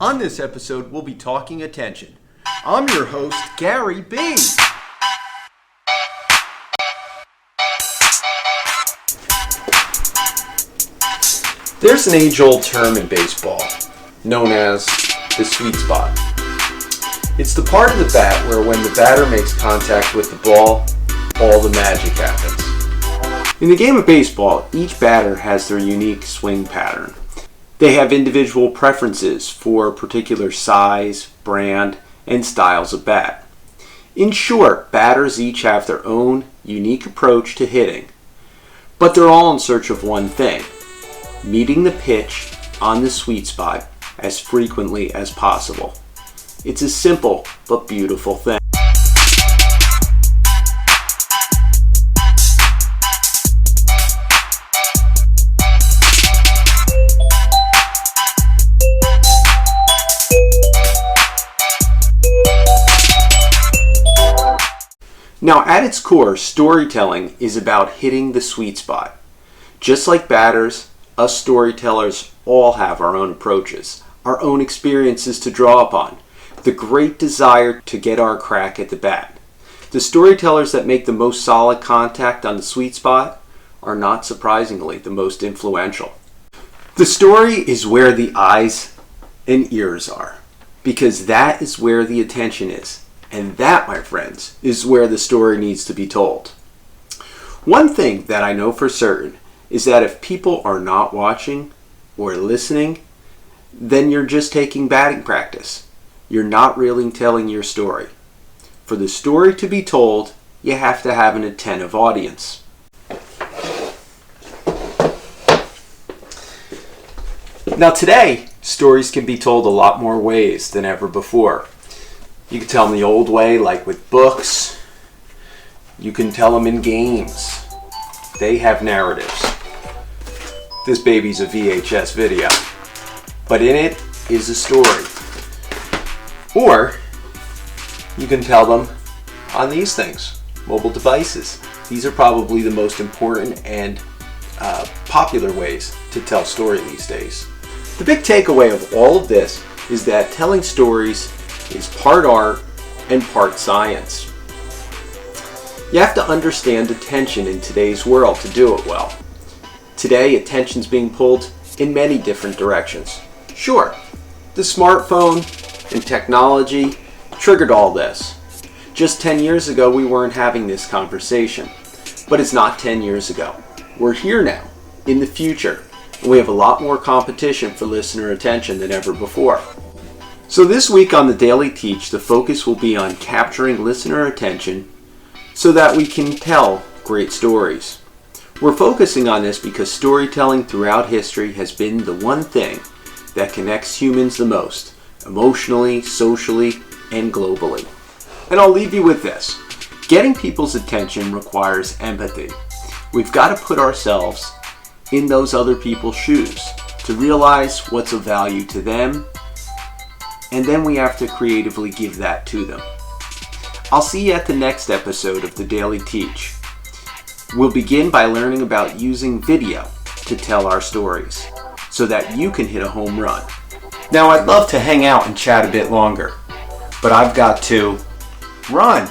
On this episode, we'll be talking attention. I'm your host, Gary B. There's an age-old term in baseball known as the sweet spot. It's the part of the bat where when the batter makes contact with the ball, all the magic happens. In the game of baseball, each batter has their unique swing pattern. They have individual preferences for particular size, brand, and styles of bat. In short, batters each have their own unique approach to hitting, but they're all in search of one thing: meeting the pitch on the sweet spot as frequently as possible. It's a simple but beautiful thing. Now, at its core, storytelling is about hitting the sweet spot. Just like batters, us storytellers all have our own approaches, our own experiences to draw upon, the great desire to get our crack at the bat. The storytellers that make the most solid contact on the sweet spot are not surprisingly the most influential. The story is where the eyes and ears are, because that is where the attention is. And that, my friends, is where the story needs to be told. One thing that I know for certain is that if people are not watching or listening, then you're just taking batting practice. You're not really telling your story. For the story to be told, you have to have an attentive audience. Now today, stories can be told a lot more ways than ever before. You can tell them the old way, like with books. You can tell them in games. They have narratives. This baby's a VHS video, but in it is a story. Or you can tell them on these things, mobile devices. These are probably the most important and popular ways to tell story these days. The big takeaway of all of this is that telling stories is part art and part science. You have to understand attention in today's world to do it well. Today, attention's being pulled in many different directions. Sure, the smartphone and technology triggered all this. Just 10 years ago, we weren't having this conversation. But it's not 10 years ago. We're here now, in the future, and we have a lot more competition for listener attention than ever before. So this week on the Daily Teach, the focus will be on capturing listener attention so that we can tell great stories. We're focusing on this because storytelling throughout history has been the one thing that connects humans the most, emotionally, socially, and globally. And I'll leave you with this. Getting people's attention requires empathy. We've got to put ourselves in those other people's shoes to realize what's of value to them, and then we have to creatively give that to them. I'll see you at the next episode of the Daily Teach. We'll begin by learning about using video to tell our stories so that you can hit a home run. Now, I'd love to hang out and chat a bit longer, but I've got to run.